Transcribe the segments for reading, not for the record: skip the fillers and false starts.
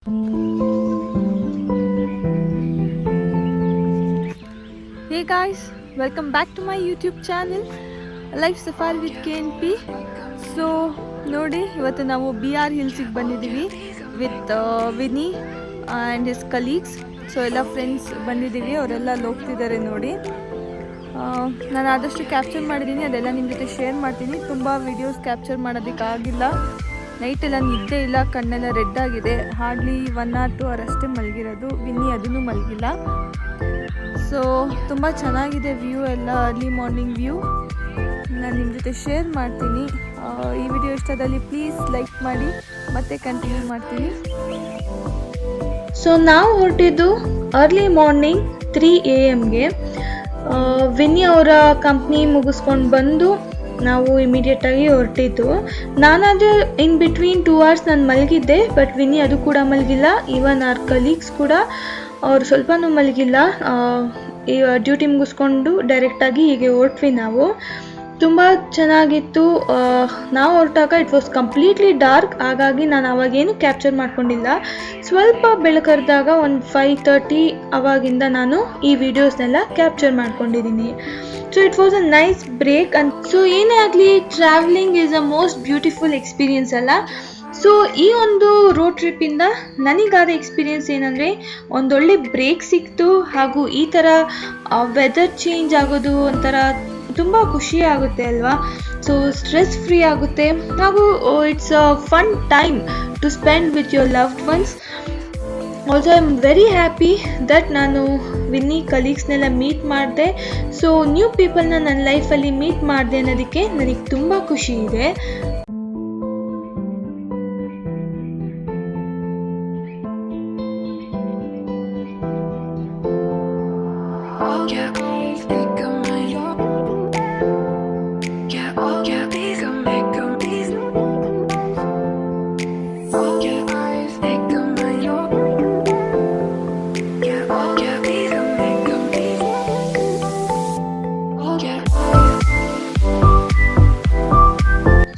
Hey guys, welcome back to my YouTube channel Life Safari with KNP. So ನೋಡಿ ಇವತ್ತು ನಾವು BR ಹಿಲ್ಸಿಗೆ ಬಂದಿದ್ದೀವಿ with Vini and his colleagues. So ಎಲ್ಲ friends ಬಂದಿದ್ದೀವಿ, ಅವರೆಲ್ಲ ಹೋಗ್ತಿದ್ದಾರೆ ನೋಡಿ. ನಾನು ಆದಷ್ಟು ಕ್ಯಾಪ್ಚರ್ ಮಾಡಿದ್ದೀನಿ, ಅದೆಲ್ಲ ನಿಮ್ಮ ಜೊತೆ ಶೇರ್ ಮಾಡ್ತೀನಿ. ತುಂಬ ವೀಡಿಯೋಸ್ ಕ್ಯಾಪ್ಚರ್ ಮಾಡೋದಕ್ಕಾಗಿಲ್ಲ, ನೈಟೆಲ್ಲ ನಿದ್ದೆ ಇಲ್ಲ, ಕಣ್ಣೆಲ್ಲ ರೆಡ್ ಆಗಿದೆ. ಹಾರ್ಡ್ಲಿ 1 or 2 hour ಅಷ್ಟೇ ಮಲಗಿರೋದು. ವಿನಿ ಅದನ್ನು ಮಲಗಿಲ್ಲ. ಸೊ ತುಂಬ ಚೆನ್ನಾಗಿದೆ ವ್ಯೂ ಎಲ್ಲ, ಅರ್ಲಿ ಮಾರ್ನಿಂಗ್ ವ್ಯೂ. ನಾನು ನಿಮ್ಮ ಜೊತೆ ಶೇರ್ ಮಾಡ್ತೀನಿ. ಈ ವಿಡಿಯೋ ಇಷ್ಟದಲ್ಲಿ ಪ್ಲೀಸ್ ಲೈಕ್ ಮಾಡಿ, ಮತ್ತೆ ಕಂಟಿನ್ಯೂ ಮಾಡ್ತೀನಿ. ಸೊ ನಾವು ಹೊರಟಿದ್ದು ಅರ್ಲಿ ಮಾರ್ನಿಂಗ್ 3 AM ವಿನಿ ಅವರ ಕಂಪ್ನಿ ಮುಗಿಸ್ಕೊಂಡು ಬಂದು ನಾವು ಇಮಿಡಿಯೇಟಾಗಿ ಹೊರಟಿದ್ದು. ನಾನಾದರೆ ಇನ್ ಬಿಟ್ವೀನ್ 2 hours ನಾನು ಮಲಗಿದ್ದೆ, ಬಟ್ ವಿನಿ ಅದು ಕೂಡ ಮಲಗಿಲ್ಲ. ಈವನ್ ಆರ್ ಕಲೀಗ್ಸ್ ಕೂಡ ಅವ್ರು ಸ್ವಲ್ಪನೂ ಮಲಗಿಲ್ಲ. ಡ್ಯೂಟಿ ಮುಗಿಸ್ಕೊಂಡು ಡೈರೆಕ್ಟಾಗಿ ಹೀಗೆ ಹೊರಟ್ವಿ ನಾವು. ತುಂಬ ಚೆನ್ನಾಗಿತ್ತು. ನಾವು ಹೊರಟಾಗ ಇಟ್ ವಾಸ್ ಕಂಪ್ಲೀಟ್ಲಿ ಡಾರ್ಕ್, ಹಾಗಾಗಿ ನಾನು ಅವಾಗೇನು ಕ್ಯಾಪ್ಚರ್ ಮಾಡ್ಕೊಂಡಿಲ್ಲ. ಸ್ವಲ್ಪ ಬೆಳಕರಿದಾಗ ಒಂದು 5:30 ಅವಾಗಿಂದ ನಾನು ಈ ವಿಡಿಯೋಸ್ನೆಲ್ಲ ಕ್ಯಾಪ್ಚರ್ ಮಾಡ್ಕೊಂಡಿದ್ದೀನಿ. So it was a nice break. So ಏನೇ ಆಗಲಿ, traveling is a most beautiful experience ಅಲ್ಲ. ಸೊ ಈ ಒಂದು ರೋಡ್ ಟ್ರಿಪ್ಪಿಂದ ನನಗಾದ ಎಕ್ಸ್ಪೀರಿಯನ್ಸ್ ಏನಂದರೆ, ಒಂದೊಳ್ಳೆ ಬ್ರೇಕ್ ಸಿಕ್ತು, ಹಾಗೂ ಈ ಥರ ವೆದರ್ ಚೇಂಜ್ ಆಗೋದು ಒಂಥರ ತುಂಬ ಖುಷಿ ಆಗುತ್ತೆ ಅಲ್ವಾ. ಸೊ ಸ್ಟ್ರೆಸ್ ಫ್ರೀ ಆಗುತ್ತೆ, ಹಾಗೂ it's a fun time to spend with your loved ones. Also I am very happy that ನಾನು ವಿನಿ ಕಲೀಗ್ಸ್ನೆಲ್ಲ ಮೀಟ್ ಮಾಡಿದೆ. ಸೊ ನ್ಯೂ ಪೀಪಲ್ನ ನನ್ನ ಲೈಫಲ್ಲಿ ಮೀಟ್ ಮಾಡಿದೆ ಅನ್ನೋದಕ್ಕೆ ನನಗೆ ತುಂಬ ಖುಷಿ ಇದೆ.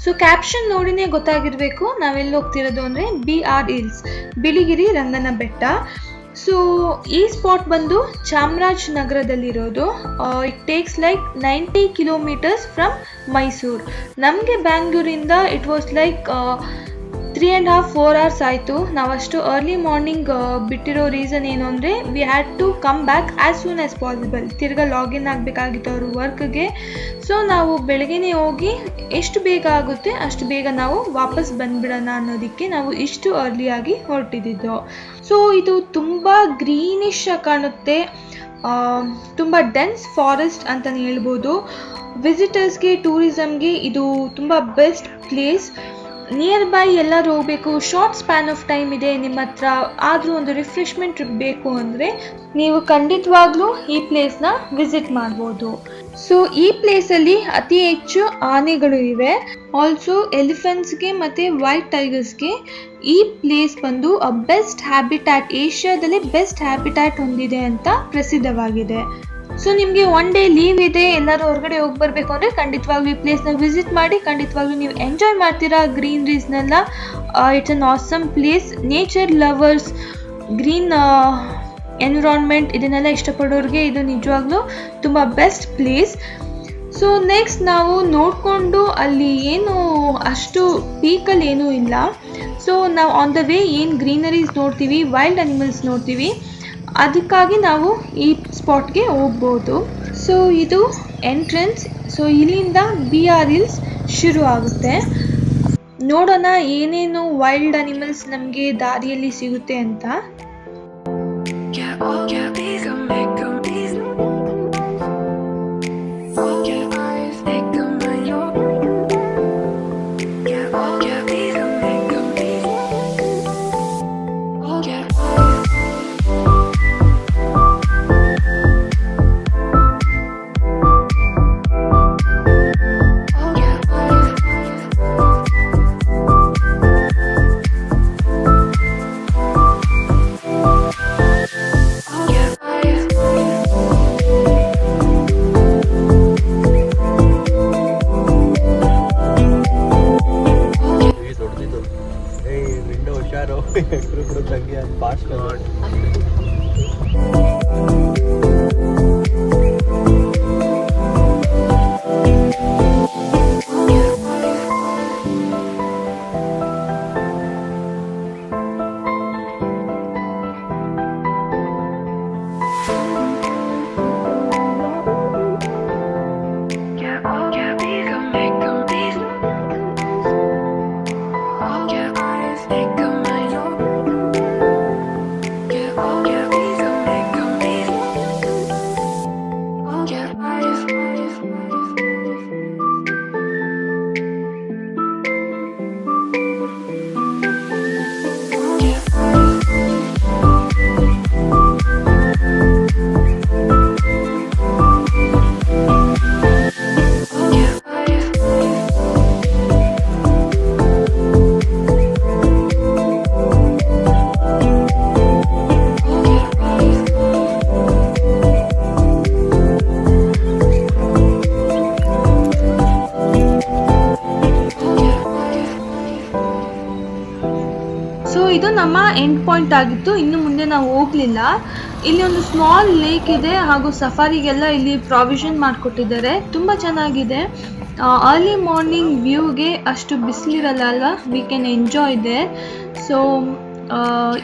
ಸೊ ಕ್ಯಾಪ್ಷನ್ ನೋಡಿನೇ ಗೊತ್ತಾಗಿರಬೇಕು ನಾವೆಲ್ಲಿ ಹೋಗ್ತಿರೋದು ಅಂದರೆ BR hills, Biligiri Rangana Betta. So ಈ ಸ್ಪಾಟ್ ಬಂದು ಚಾಮರಾಜನಗರದಲ್ಲಿರೋದು. It takes like 90 kilometers from Mysuru. ನಮಗೆ ಬ್ಯಾಂಗ್ಳೂರಿಂದ ಇಟ್ ವಾಸ್ ಲೈಕ್ 3.5-4 hours ಆಯಿತು. ನಾವಷ್ಟು ಅರ್ಲಿ ಮಾರ್ನಿಂಗ್ ಬಿಟ್ಟಿರೋ ರೀಸನ್ ಏನು ಅಂದರೆ, we had to come back as soon as possible. ತಿರ್ಗಾ ಲಾಗಿನ್ ಆಗಬೇಕಾಗಿತ್ತು ಅವರು ವರ್ಕ್ಗೆ. ಸೊ ನಾವು ಬೆಳಗ್ಗೆನೇ ಹೋಗಿ ಎಷ್ಟು ಬೇಗ ಆಗುತ್ತೆ ಅಷ್ಟು ಬೇಗ ನಾವು ವಾಪಸ್ ಬಂದ್ಬಿಡೋಣ ಅನ್ನೋದಕ್ಕೆ ನಾವು ಇಷ್ಟು ಅರ್ಲಿಯಾಗಿ ಹೊರಟಿದ್ದು. ಸೊ ಇದು ತುಂಬ ಗ್ರೀನಿಶ್ ಕಾಣುತ್ತೆ, ತುಂಬ ಡೆನ್ಸ್ ಫಾರೆಸ್ಟ್ ಅಂತಲೇ ಹೇಳ್ಬೋದು. ವಿಸಿಟರ್ಸ್ಗೆ, ಟೂರಿಸಮ್ಗೆ ಇದು ತುಂಬ ಬೆಸ್ಟ್ ಪ್ಲೇಸ್. ನಿಯರ್ ಬೈ ಎಲ್ಲರೂ ಹೋಗಬೇಕು, ಶಾರ್ಟ್ ಸ್ಪ್ಯಾನ್ ಆಫ್ ಟೈಮ್ ಇದೆ ನಿಮ್ಮ ಹತ್ರ, ಆದರೂ ಒಂದು ರಿಫ್ರೆಶ್ಮೆಂಟ್ ಟ್ರಿಪ್ ಬೇಕು ಅಂದರೆ ನೀವು ಖಂಡಿತವಾಗ್ಲೂ ಈ ಪ್ಲೇಸ್ನ ವಿಸಿಟ್ ಮಾಡ್ಬೋದು. ಸೊ ಈ ಪ್ಲೇಸಲ್ಲಿ ಅತಿ ಹೆಚ್ಚು ಆನೆಗಳು ಇವೆ. ಆಲ್ಸೋ ಎಲಿಫೆಂಟ್ಸ್ಗೆ ಮತ್ತು ವೈಟ್ ಟೈಗರ್ಸ್ಗೆ ಈ ಪ್ಲೇಸ್ ಬಂದು ಬೆಸ್ಟ್ ಹ್ಯಾಬಿಟ್ಯಾಟ್, ಏಷ್ಯಾದಲ್ಲೇ ಬೆಸ್ಟ್ ಹ್ಯಾಬಿಟ್ಯಾಟ್ ಹೊಂದಿದೆ ಅಂತ ಪ್ರಸಿದ್ಧವಾಗಿದೆ. ಸೊ ನಿಮಗೆ 1 day ಲೀವ್ ಇದೆ, ಎಲ್ಲರೂ ಹೊರಗಡೆ ಹೋಗಿ ಬರಬೇಕು ಅಂದರೆ ಖಂಡಿತವಾಗ್ಲೂ ಈ ಪ್ಲೇಸ್ನ ವಿಸಿಟ್ ಮಾಡಿ. ಖಂಡಿತವಾಗ್ಲೂ ನೀವು ಎಂಜಾಯ್ ಮಾಡ್ತೀರಾ ಗ್ರೀನ್ರೀಸ್ನೆಲ್ಲ. It's an awesome place. Nature lovers, green environment ಇದನ್ನೆಲ್ಲ ಇಷ್ಟಪಡೋರಿಗೆ ಇದು ನಿಜವಾಗ್ಲೂ ತುಂಬ ಬೆಸ್ಟ್ ಪ್ಲೇಸ್. ಸೊ ನೆಕ್ಸ್ಟ್ ನಾವು ನೋಡಿಕೊಂಡು, ಅಲ್ಲಿ ಏನು ಅಷ್ಟು ಪೀಕಲ್ಲಿ ಏನೂ ಇಲ್ಲ. ಸೊ ನಾವು ಆನ್ ದ ವೇ ಏನು ಗ್ರೀನರೀಸ್ ನೋಡ್ತೀವಿ, ವೈಲ್ಡ್ ಅನಿಮಲ್ಸ್ ನೋಡ್ತೀವಿ, ಅದಕ್ಕಾಗಿ ನಾವು ಈ ಸ್ಪಾಟ್ಗೆ ಹೋಗ್ಬೋದು. ಸೊ ಇದು ಎಂಟ್ರೆನ್ಸ್. ಸೊ ಇಲ್ಲಿಂದ BR ಹಿಲ್ಸ್ ಶುರು ಆಗುತ್ತೆ. ನೋಡೋಣ ಏನೇನು ವೈಲ್ಡ್ ಅನಿಮಲ್ಸ್ ನಮಗೆ ದಾರಿಯಲ್ಲಿ ಸಿಗುತ್ತೆ ಅಂತ. ಹೆಸರು ಕೂಡ ತಂಗಿ ಸೊ ಇದು ನಮ್ಮ ಎಂಡ್ ಪಾಯಿಂಟ್ ಆಗಿತ್ತು. ಇನ್ನು ಮುಂದೆ ನಾವು ಹೋಗಲಿಲ್ಲ. ಇಲ್ಲಿ ಒಂದು ಸ್ಮಾಲ್ ಲೇಕ್ ಇದೆ ಹಾಗೂ ಸಫಾರಿಗೆಲ್ಲ ಇಲ್ಲಿ ಪ್ರಾವಿಷನ್ ಮಾಡಿಕೊಟ್ಟಿದ್ದಾರೆ. ತುಂಬ ಚೆನ್ನಾಗಿದೆ. ಅರ್ಲಿ ಮಾರ್ನಿಂಗ್ ವ್ಯೂಗೆ ಅಷ್ಟು ಬಿಸಿಲಿರಲ್ಲ ಅಲ್ವಾ, ವಿ ಕ್ಯಾನ್ ಎಂಜಾಯ್ ಇದೆ. ಸೊ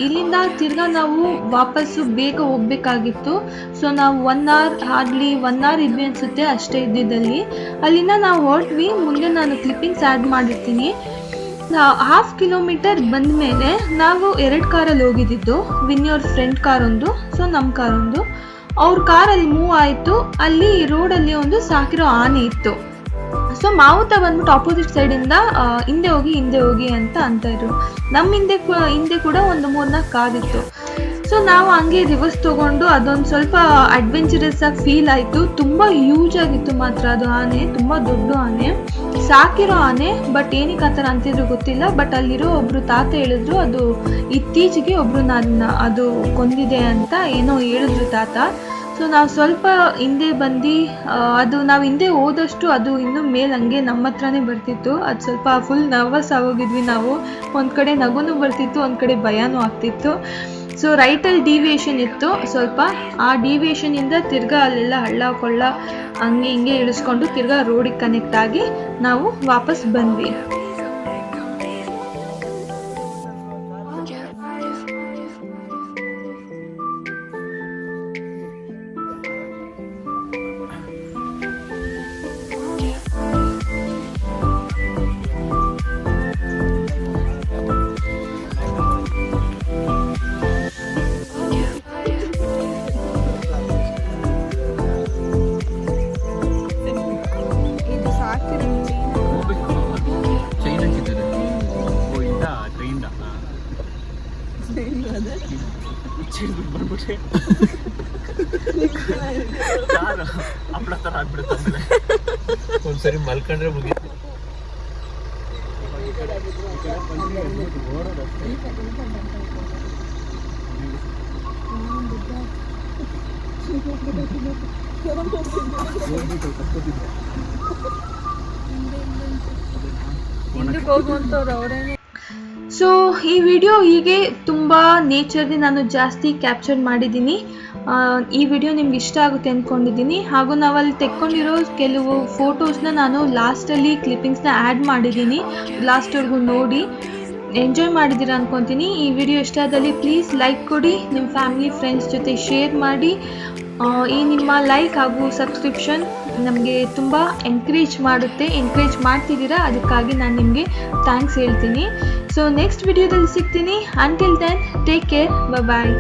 ಇಲ್ಲಿಂದ ತಿರ್ಗಾ ನಾವು ವಾಪಸ್ಸು ಬೇಗ ಹೋಗ್ಬೇಕಾಗಿತ್ತು. ಸೊ ನಾವು 1 hour ಹಾರ್ಡ್ಲಿ 1 hour ಇದ್ವಿ ಅನಿಸುತ್ತೆ, ಅಷ್ಟೇ ಇದ್ದಿದ್ದಲ್ಲಿ. ಅಲ್ಲಿಂದ ನಾವು ಹೊರಟ್ವಿ. ಮುಂದೆ ನಾನು ಕ್ಲಿಪ್ಪಿಂಗ್ಸ್ ಆ್ಯಡ್ ಮಾಡಿರ್ತೀನಿ. 1/2 ಕಿಲೋಮೀಟರ್ ಬಂದ ಮೇಲೆ ನಾವು 2 ಕಾರಲ್ಲಿ ಹೋಗಿದ್ದಿದ್ದು. ವಿನ್ಯೋರ್ ಫ್ರೆಂಡ್ ಕಾರ್ ಒಂದು, ಸೊ ನಮ್ಮ ಕಾರ್ ಒಂದು. ಅವ್ರ ಕಾರಲ್ಲಿ ಮೂವ್ ಆಯಿತು. ಅಲ್ಲಿ ರೋಡಲ್ಲಿ ಒಂದು ಸಾಕಿರೋ ಆನೆ ಇತ್ತು. ಸೊ ಮಾವುತ ಬಂದ್ಬಿಟ್ಟು ಆಪೋಸಿಟ್ ಸೈಡಿಂದ ಹಿಂದೆ ಹೋಗಿ ಅಂತ ಇದ್ರು. ನಮ್ಮ ಹಿಂದೆ ಕೂಡ ಒಂದು 3-4 ಕಾರ್ ಇತ್ತು. ಸೊ ನಾವು ಹಂಗೆ ರಿವರ್ಸ್ ತೊಗೊಂಡು ಅದೊಂದು ಸ್ವಲ್ಪ ಅಡ್ವೆಂಚರಸ್ ಆಗಿ ಫೀಲ್ ಆಯಿತು. ತುಂಬ ಯೂಜ್ ಆಗಿತ್ತು ಮಾತ್ರ ಅದು ಆನೆ, ತುಂಬ ದೊಡ್ಡ ಆನೆ, ಸಾಕಿರೋ ಆನೆ. ಬಟ್ ಏನಕ್ಕೆ ಆ ಥರ ಅಂತಿದ್ರು ಗೊತ್ತಿಲ್ಲ. ಬಟ್ ಅಲ್ಲಿರೋ ಒಬ್ಬರು ತಾತ ಹೇಳಿದ್ರು, ಅದು ಇತ್ತೀಚೆಗೆ ಒಬ್ಬರು ಅದು ಕೊಂದಿದೆ ಅಂತ ಏನೋ ಹೇಳಿದ್ರು ತಾತ. ಸೊ ನಾವು ಸ್ವಲ್ಪ ಹಿಂದೆ ಬಂದು ಅದು ನಾವು ಹಿಂದೆ ಹೋದಷ್ಟು ಅದು ಇನ್ನೂ ಮೇಲೆ ಹಂಗೆ ನಮ್ಮ ಹತ್ರನೇ ಬರ್ತಿತ್ತು. ಅದು ಸ್ವಲ್ಪ ಫುಲ್ ನರ್ವಸ್ ಆಗೋಗಿದ್ವಿ ನಾವು. ಒಂದು ಕಡೆ ನಗುನೂ ಬರ್ತಿತ್ತು, ಒಂದು ಕಡೆ ಭಯನೂ ಆಗ್ತಿತ್ತು. ಸೊ ರೈಟಲ್ಲಿ ಡಿವಿಯೇಷನ್ ಇತ್ತು ಸ್ವಲ್ಪ. ಆ ಡಿವಿಯೇಷನಿಂದ ತಿರ್ಗಾ ಅಲ್ಲೆಲ್ಲ ಹಳ್ಳ ಕೊಳ್ಳ ಹಂಗೆ ಹಿಂಗೆ ಇಳಿಸ್ಕೊಂಡು ತಿರ್ಗಾ ರೋಡಿಗೆ ಕನೆಕ್ಟ್ ಆಗಿ ನಾವು ವಾಪಸ್ ಬಂದ್ವಿ. ಒಂದ್ಸರಿ ಮಲ್ಕೊಂಡ್ರೆ ಮುಗಿತು. ಸೊ ಈ ವಿಡಿಯೋ ಹೀಗೆ ತುಂಬ ನೇಚರ್ಗೆ ನಾನು ಜಾಸ್ತಿ ಕ್ಯಾಪ್ಚರ್ ಮಾಡಿದ್ದೀನಿ. ಈ ವಿಡಿಯೋ ನಿಮ್ಗೆ ಇಷ್ಟ ಆಗುತ್ತೆ ಅಂದ್ಕೊಂಡಿದ್ದೀನಿ. ಹಾಗೂ ನಾವಲ್ಲಿ ತೆಕ್ಕೊಂಡಿರೋ ಕೆಲವು ಫೋಟೋಸ್ನ ನಾನು ಲಾಸ್ಟಲ್ಲಿ ಕ್ಲಿಪ್ಪಿಂಗ್ಸ್ನ ಆ್ಯಡ್ ಮಾಡಿದ್ದೀನಿ. ಲಾಸ್ಟ್ವರೆಗೂ ನೋಡಿ ಎಂಜಾಯ್ ಮಾಡಿದ್ದೀರಾ ಅಂದ್ಕೊತೀನಿ. ಈ ವಿಡಿಯೋ ಇಷ್ಟ ಆದಲ್ಲಿ ಪ್ಲೀಸ್ ಲೈಕ್ ಕೊಡಿ, ನಿಮ್ಮ ಫ್ಯಾಮಿಲಿ ಫ್ರೆಂಡ್ಸ್ ಜೊತೆ ಶೇರ್ ಮಾಡಿ. ಈ ನಿಮ್ಮ ಲೈಕ್ ಹಾಗೂ ಸಬ್ಸ್ಕ್ರಿಪ್ಷನ್ ನಮಗೆ ತುಂಬ ಎನ್ಕರೇಜ್ ಮಾಡ್ತಿದ್ದೀರಾ. ಅದಕ್ಕಾಗಿ ನಾನು ನಿಮಗೆ ಥ್ಯಾಂಕ್ಸ್ ಹೇಳ್ತೀನಿ. ಸೊ ನೆಕ್ಸ್ಟ್ ವಿಡಿಯೋದಲ್ಲಿ ಸಿಗ್ತೀನಿ. ಅಂಟಿಲ್ ದೆನ್ ಟೇಕ್ ಕೇರ್, ಬಾಯ್.